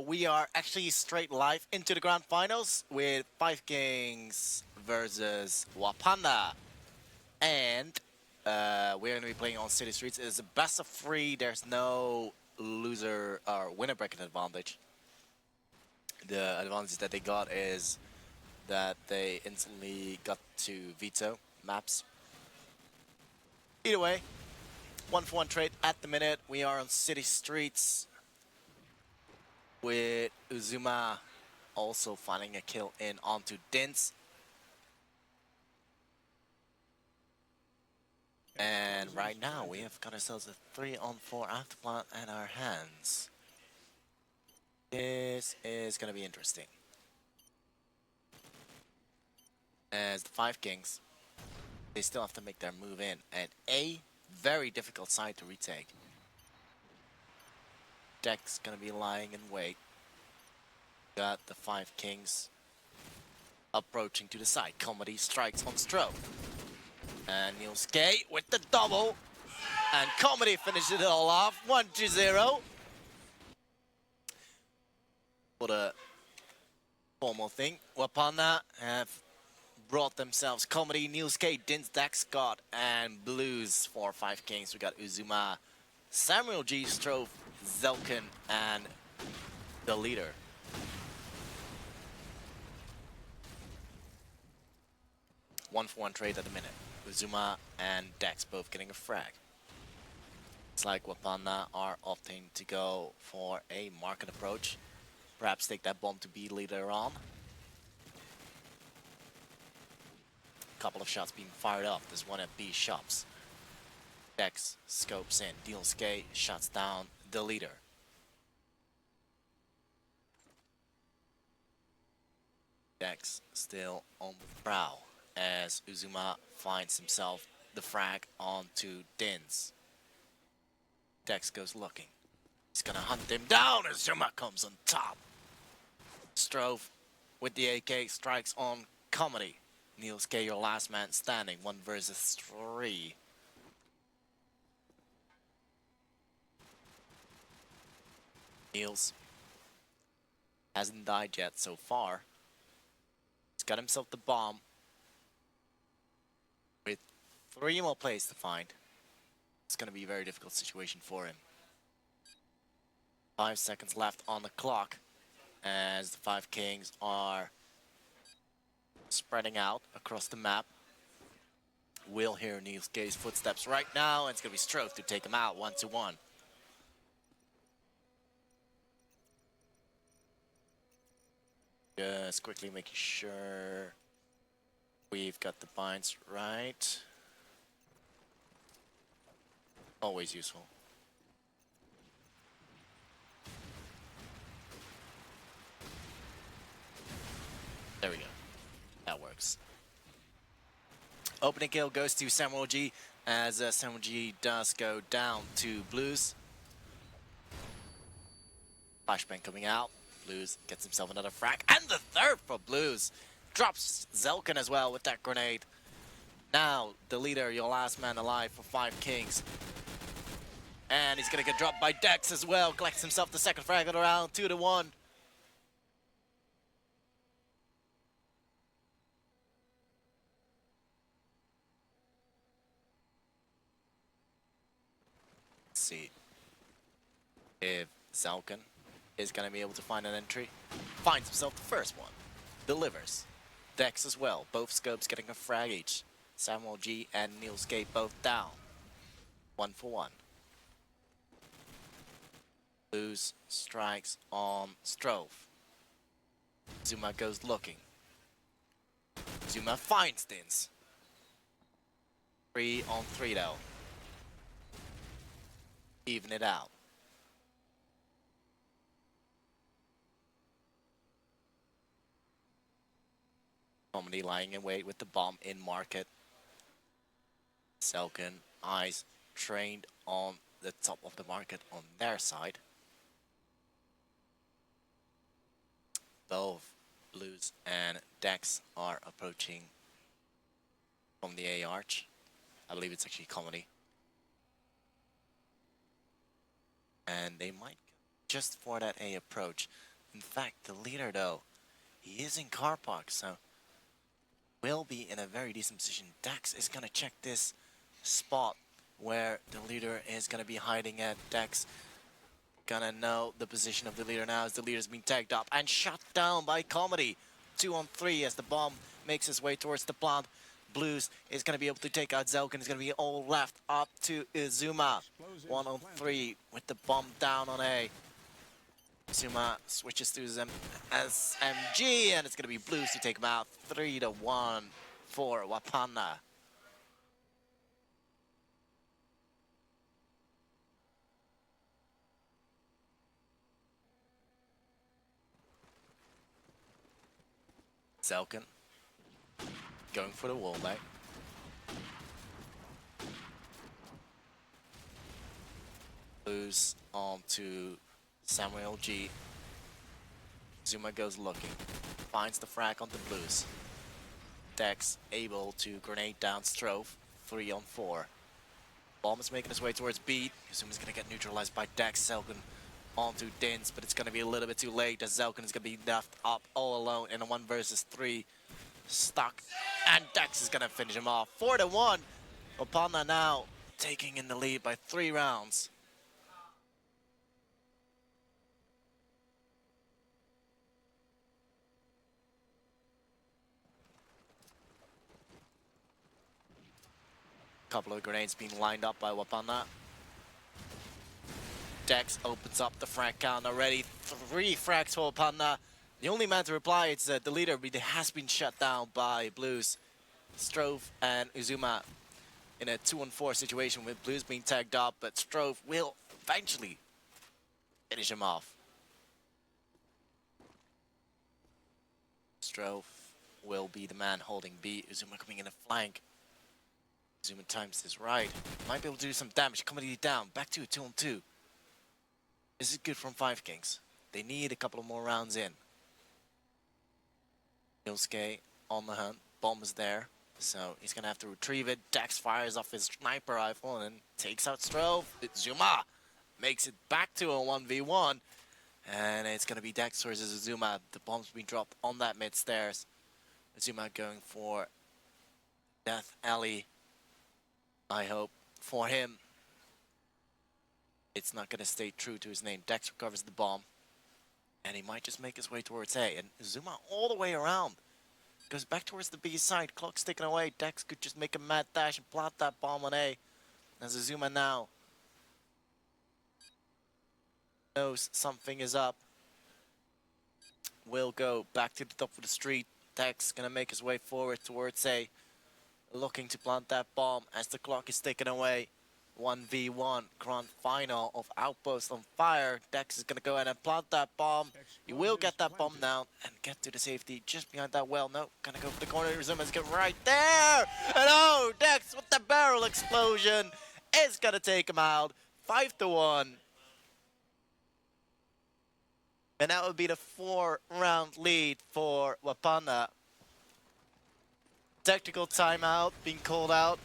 We are actually straight live into the grand finals with 5Kings versus Wapanda. And we're going to be playing on City Streets. It's a best of 3. There's no loser or winner bracket advantage. The advantage that they got is that they instantly got to veto maps. Either way, 1-for-1 trade at the minute. We are on City Streets with Uzuma also finding a kill in onto Dynz. And right now we have got ourselves a 3-on-4 afterplant in our hands. This is gonna be interesting. As the 5Kings, they still have to make their move in, and a very difficult side to retake. Deck's gonna be lying in wait. Got the 5Kings approaching to the side. Comedy strikes on Stroke. And Nielske with the double. And Comedy finishes it all off. 1-0. What a formal thing. Wapanda have brought themselves Comedy, Nielske, Dynz, Dax, Scott, and Blues for 5Kings. We got Uzuma, Samuel G, Strove, Zelkin, and the leader. One-for-one trade at the minute. Uzuma and Dex both getting a frag. It's like Wapanda are opting to go for a market approach. Perhaps take that bomb to B later on. Couple of shots being fired off. There's one at B shops. Dex scopes in. Deals K, shuts down the leader. Dex still on the prowl as Uzuma finds himself the frag onto Dynz. Dex goes looking. He's gonna hunt him down as Uzuma comes on top. Strove with the AK strikes on Comedy. Niels K, your last man standing, 1 versus 3. Niels hasn't died yet so far. He's got himself the bomb with 3 more plays to find. It's gonna be a very difficult situation for him. 5 seconds left on the clock as the 5Kings are spreading out across the map. We'll hear Niels K's footsteps right now, and it's gonna be Strove to take him out 1-1. Just quickly making sure we've got the binds right. Always useful. There we go. That works. Opening kill goes to Samuel G as Samuel G does go down to Blues. Flashbang coming out. Blues gets himself another frag. And the third for Blues. Drops Zelkin as well with that grenade. Now, the leader, your last man alive for 5Kings. And he's gonna get dropped by Dex as well. Collects himself the second frag of the round, 2-1. Let's see if Zelkin is gonna be able to find an entry. Finds himself the first one. Delivers. Dex as well. Both scopes getting a frag each. Samuel G and Niels K both down. 1-for-1. Blues strikes on Strove. Zuma goes looking. Zuma finds Dynz. 3-on-3 though. Even it out. Comedy lying in wait with the bomb in market. Zelkin eyes trained on the top of the market on their side. Both Blues and Dex are approaching from the A arch. I believe it's actually Comedy. And they might just for that A approach. In fact, the leader though, he is in car park, so will be in a very decent position. Dex is gonna check this spot where the leader is gonna be hiding at. Dex gonna know the position of the leader now as the leader's been tagged up and shot down by Comedy. 2 on 3 as the bomb makes its way towards the plant. Blues is gonna be able to take out Zelkin. It's gonna be all left up to Izuma. 1 on 3 with the bomb down on A. Izuma switches to his SMG and it's gonna be Blues to take him out. 3-1 for Wapanda. Zelkin going for the wallbang. Blues on to Samuel G. Zuma goes looking, finds the frag on the Blues. Dex able to grenade down Strove, 3 on 4. Bomb is making his way towards B. Zuma's gonna get neutralized by Dex. Zelkin onto Dynz, but it's gonna be a little bit too late as Zelkin is gonna be left up all alone in a 1 versus 3. Stuck, and Dex is gonna finish him off. 4-1. Wapanda now taking in the lead by 3 rounds. Couple of grenades being lined up by Wapanda. Dex opens up the frag count already. 3 frags for Wapanda. The only man to reply is the leader, but it has been shut down by Blues. Strove and Uzuma in a 2 on 4 situation with Blues being tagged up, but Strove will eventually finish him off. Strove will be the man holding B. Uzuma coming in a flank. Uzuma times this right. Might be able to do some damage. Comedy down. Back to a 2 on 2. This is good from 5Kings. They need a couple of more rounds in. Yosuke on the hunt. Bomb is there. So he's going to have to retrieve it. Dex fires off his sniper rifle and takes out Strove. Zuma makes it back to a 1v1. And it's going to be Dex versus Zuma. The bomb's been dropped on that mid stairs. Zuma going for Death Alley. I hope for him it's not going to stay true to his name. Dex recovers the bomb. And he might just make his way towards A. And Zuma all the way around. Goes back towards the B side. Clock's ticking away. Dex could just make a mad dash and plant that bomb on A. As Zuma now knows something is up. Will go back to the top of the street. Dex gonna make his way forward towards A. Looking to plant that bomb as the clock is ticking away. 1v1 grand final of Outpost on fire. Dex is gonna go ahead and plant that bomb. He will get that bomb down and get to the safety just behind that well. No, gonna go for the corner. Zuma's get right there. And oh, Dex with the barrel explosion is gonna take him out. 5-1. And that would be the 4-round lead for Wapanda. Tactical timeout being called out.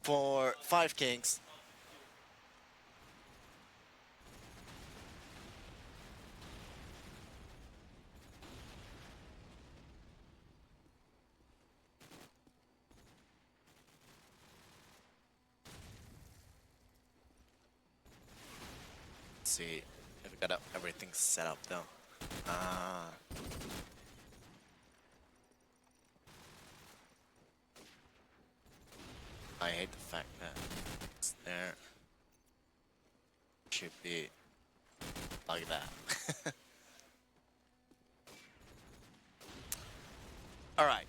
For 5Kings. Let's see if we got everything set up though. I hate the fact that it's there. Should be like that. Alright.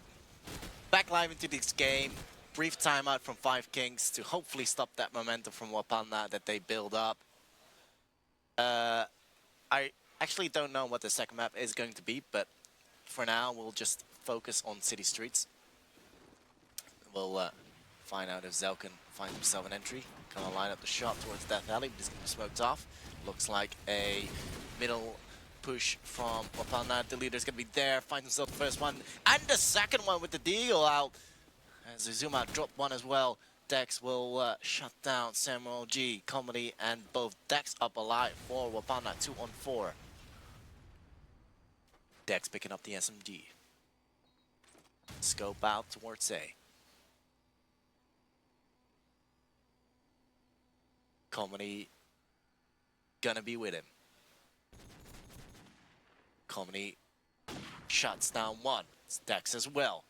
Back live into this game. Brief timeout from 5Kings to hopefully stop that momentum from Wapanda that they build up. I actually don't know what the second map is going to be, but for now we'll just focus on city streets. We'll find out if Zel can find himself an entry. Gonna line up the shot towards Death Alley, but he's gonna be smoked off. Looks like a middle push from Wapanda. The leader's gonna be there, finds himself the first one, and the second one with the deal out. As Zuma dropped one as well. Dex will shut down Samuel G, Comedy, and both Dex up alive for Wapanda 2-on-4. Dex picking up the SMG. Scope out towards A. Comedy gonna be with him. Comedy shuts down one. It's Dex as well.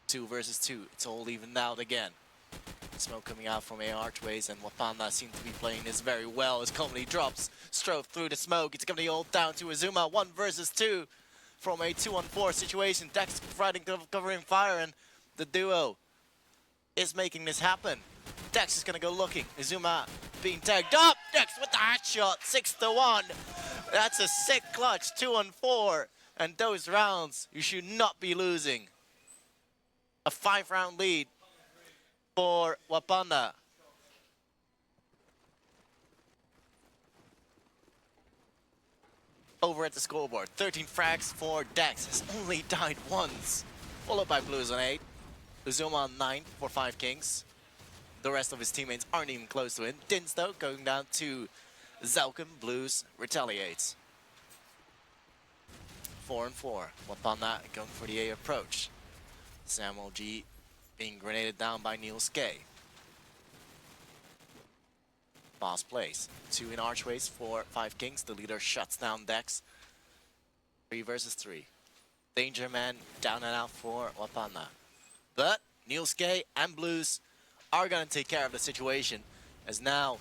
2 versus 2. It's all evened out again. Smoke coming out from A archways, and Wapanda seems to be playing this very well as Comedy drops Strove through the smoke. It's gonna be all down to Azuma. 1 versus 2 from a 2-on-4 situation. Dex providing covering fire, and the duo is making this happen. Dex is gonna go looking. Azuma being tagged up. Dex with the headshot. 6-1. That's a sick clutch. 2-on-4. And those rounds you should not be losing. A 5-round lead for Wapanda. Over at the scoreboard, 13 frags for Dex. Has only died once. Followed by Pauluzz on 8. Uzuma on 9 for 5Kings. The rest of his teammates aren't even close to him. Dynz though going down to Zalcum. Pauluzz retaliates. 4-4. Wapanda going for the A approach. Samuel G being grenaded down by Niels K. Fast plays. 2 in archways for 5Kings. The leader shuts down Dex. 3 versus 3. Danger man down and out for Wapanda. But Niels K and Pauluzz are going to take care of the situation, as now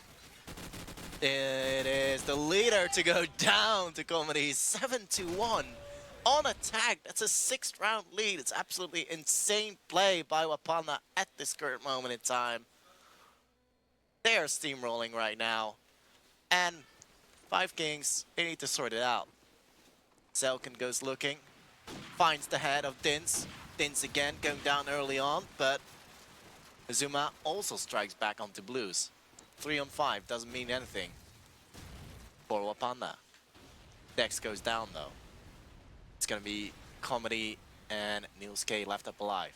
it is the leader to go down to Comedy. 7-1 on attack. That's a 6th round lead. It's absolutely insane play by Wapanda at this current moment in time. They are steamrolling right now, and 5Kings, they need to sort it out. Zelkin goes looking, finds the head of Dynz. Dynz again going down early on, but Azuma also strikes back onto Pauluzz. 3-on-5 doesn't mean anything for Wapanda. Dex goes down though. It's gonna be Comedy and Niels K left up alive.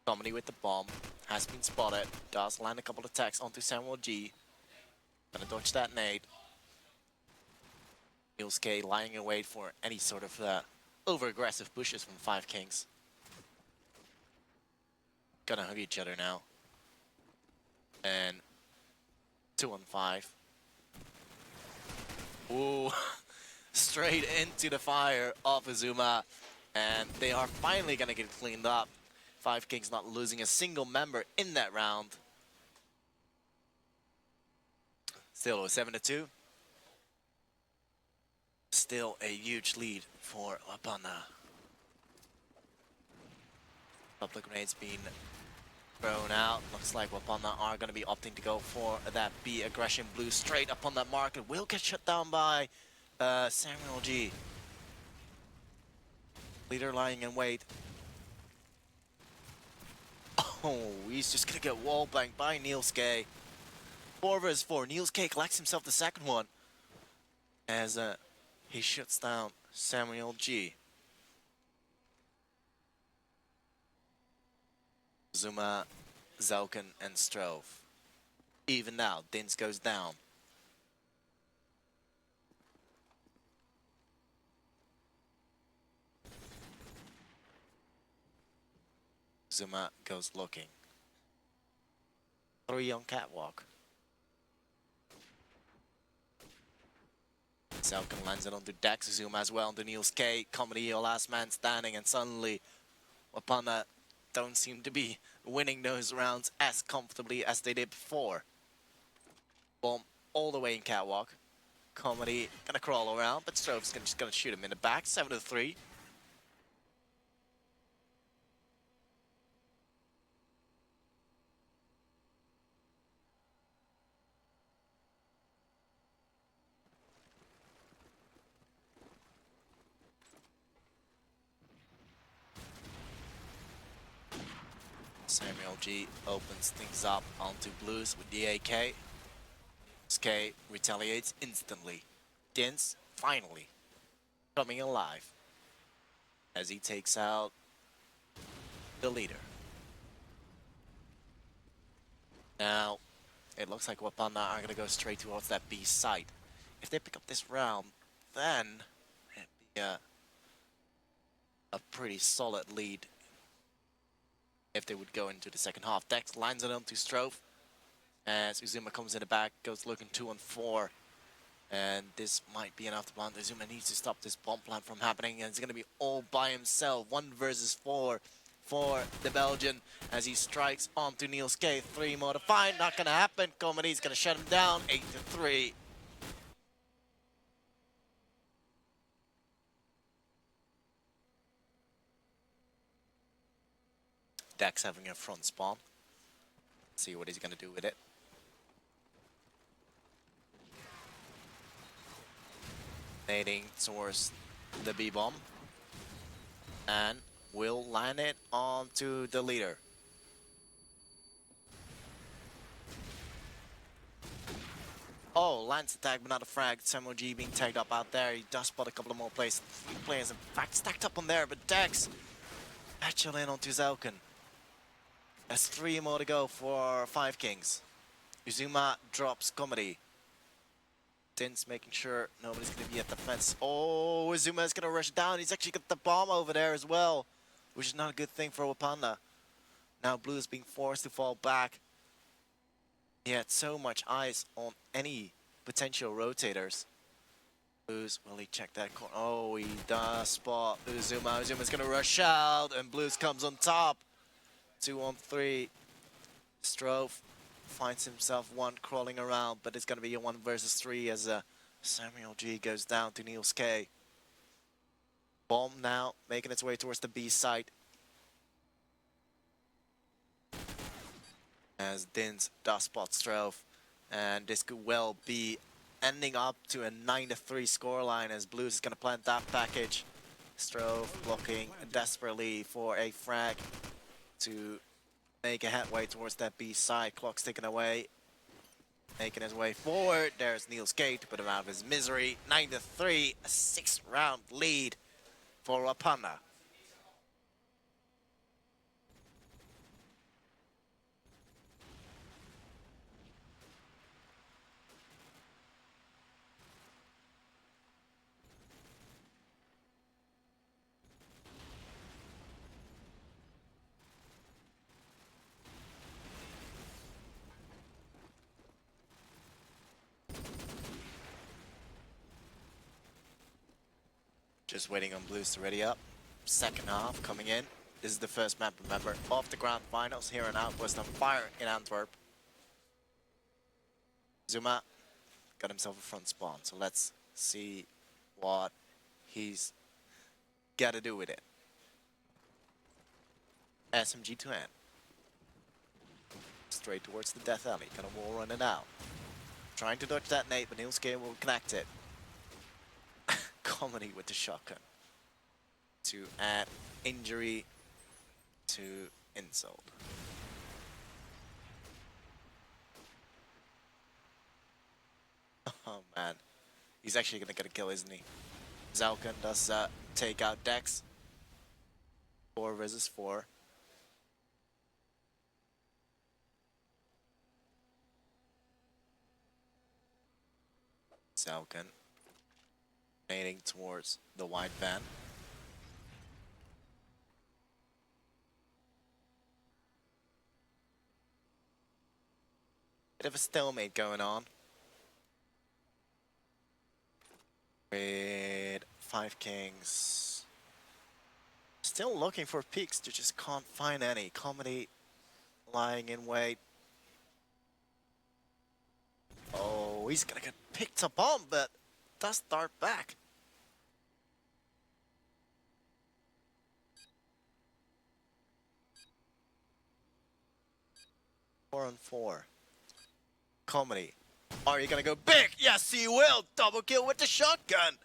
Comedy with the bomb has been spotted. Does land a couple of attacks onto Samuel G. Gonna dodge that nade. Niels K lying in wait for any sort of over-aggressive pushes from 5Kings. Gonna hug each other now. And 2-on-5. Ooh, straight into the fire of Azuma. And they are finally gonna get cleaned up. 5Kings not losing a single member in that round. Still a 7-2. Still a huge lead for Wapanda. Public grenades being thrown out. Looks like Wapanda are going to be opting to go for that B aggression. Blue straight up on that market. Will get shut down by Samuel G. Leader lying in wait. Oh, he's just going to get wall blanked by Niels K. 4 versus 4. Niels K collects himself the second one as he shuts down Samuel G. Zuma, Zalkin, and Strove. Even now, Dynz goes down. Zuma goes looking. 3 on catwalk. Zalkin lands it onto Dex. Zuma as well onto Niels K. Comedy, your last man standing, and suddenly Wapanda don't seem to be winning those rounds as comfortably as they did before. Bomb all the way in catwalk. Comedy gonna crawl around, but Strove's just gonna shoot him in the back. 7-3. Samuel G opens things up onto Pauluzz with the AK. SK retaliates instantly. Dynz finally coming alive as he takes out the leader. Now, it looks like Wapanda are going to go straight towards that B site. If they pick up this round, then it'd be a pretty solid lead if they would go into the second half. Dex lines it onto Strove as Uzuma comes in the back, goes looking 2-on-4. And this might be enough to plant. Uzuma needs to stop this bomb plant from happening, and it's going to be all by himself. 1 versus 4 for the Belgian as he strikes onto Niels K. 3 more to find. Not going to happen. Comedy's going to shut him down. 8-3. Dex having a front spawn. See what he's going to do with it. Nading towards the B-bomb. And will land it onto the leader. Oh, lands attack, but not a frag. Samuel G being tagged up out there. He does spot a couple of more players. 3 players, in fact, stacked up on there, but Dex patching in onto Zelkin. There's 3 more to go for 5Kings. Uzuma drops Comedy. Dynz making sure nobody's going to be at the fence. Oh, Uzuma is going to rush down. He's actually got the bomb over there as well, which is not a good thing for Wapanda. Now Blue is being forced to fall back. He had so much eyes on any potential rotators. Blues, will he check that corner? Oh, he does spot Uzuma. Uzuma's going to rush out, and Blues comes on top. 2-on-3. Strove finds himself 1 crawling around, but it's going to be a 1 versus 3 as Samuel G goes down to Niels K. Bomb now making its way towards the B site. As Dynz does spot Strove, and this could well be ending up to a 9-3 scoreline as Blues is going to plant that package. Strove blocking desperately for a frag to make a headway towards that B side. Clock's ticking away, making his way forward. There's Niels K to put him out of his misery. 9-3, a 6-round lead for Wapanda. Just waiting on Blues to ready up. Second half coming in. This is the first map, remember, of the grand finals here in Outpost on fire in Antwerp. Zuma got himself a front spawn, so let's see what he's got to do with it. SMG to hand. Straight towards the death alley, gonna wall run it out. Trying to dodge that nade, but Niels K will connect it. Comedy with the shotgun to add injury to insult. Oh man, he's actually gonna get a kill, isn't he? Zalkan does take out Dex. 4 versus 4. Zalkan nading towards the white van. Bit of a stalemate going on with 5Kings. Still looking for peaks, they just can't find any. Comedy lying in wait. Oh, he's gonna get picked up on, but does start back. Four on 4. Comedy. Are you gonna go big? Yes, he will. Double kill with the shotgun.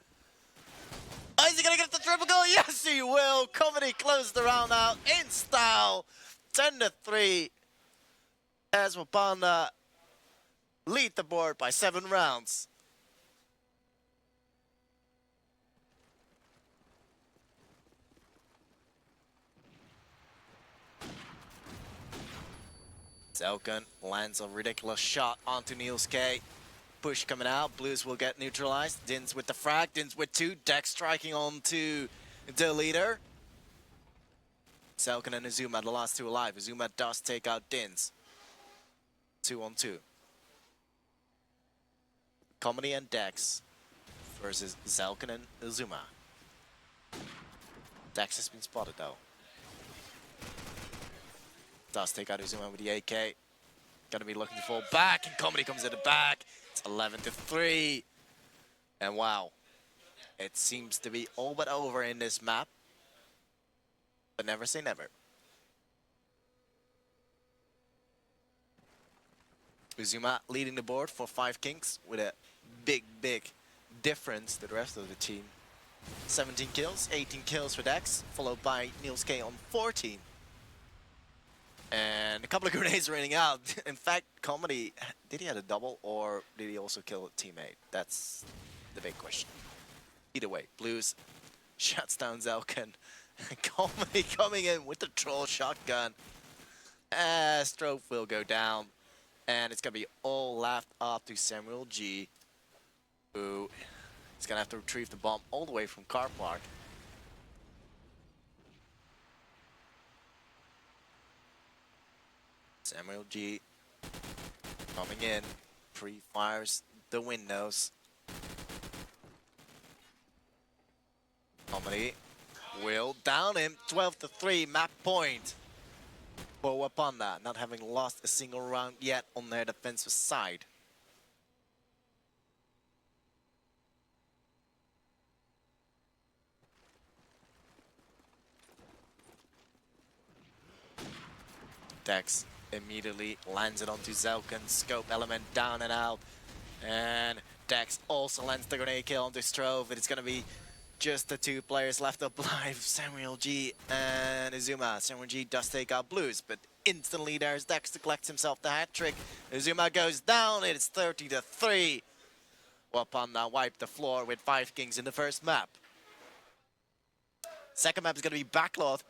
Is he gonna get the triple kill? Yes, he will. Comedy closed the round out in style. 10-3. As Wapanda lead the board by 7 rounds. Zelkan lands a ridiculous shot onto Niels K. Push coming out. Blues will get neutralized. Dynz with the frag. Dynz with 2. Dex striking onto the leader. Zelkan and Azuma, the last 2 alive. Azuma does take out Dynz. 2 on 2. Comedy and Dex versus Zelkan and Azuma. Dex has been spotted though. Does take out Azuma with the AK. Gonna be looking to fall back, and Comedy comes at the back. It's 11-3. And wow, it seems to be all but over in this map. But never say never. Uzuma leading the board for 5Kings with a big difference to the rest of the team. 17 kills, 18 kills for Dex, followed by Niels K on 14. And a couple of grenades raining out. In fact, Comedy, did he have a double or did he also kill a teammate? That's the big question. Either way, Blues shuts down Zelkan. Comedy coming in with the troll shotgun. Strofe will go down. And it's going to be all left up to Samuel G, who is going to have to retrieve the bomb all the way from car park. Samuel G coming in, pre-fires the windows. Comedy will down him, 12-3, map point for Wapanda, not having lost a single round yet on their defensive side. Dex immediately lands it onto Zelkan, scope element down and out. And Dex also lands the grenade kill onto Strove. It's gonna be just the 2 players left alive, Samuel G and Azuma. Samuel G does take out Blues, but instantly there's Dex to collect himself the hat trick. Azuma goes down, it is 30-3. Wapanda wiped the floor with 5Kings in the first map. Second map is gonna be Backlot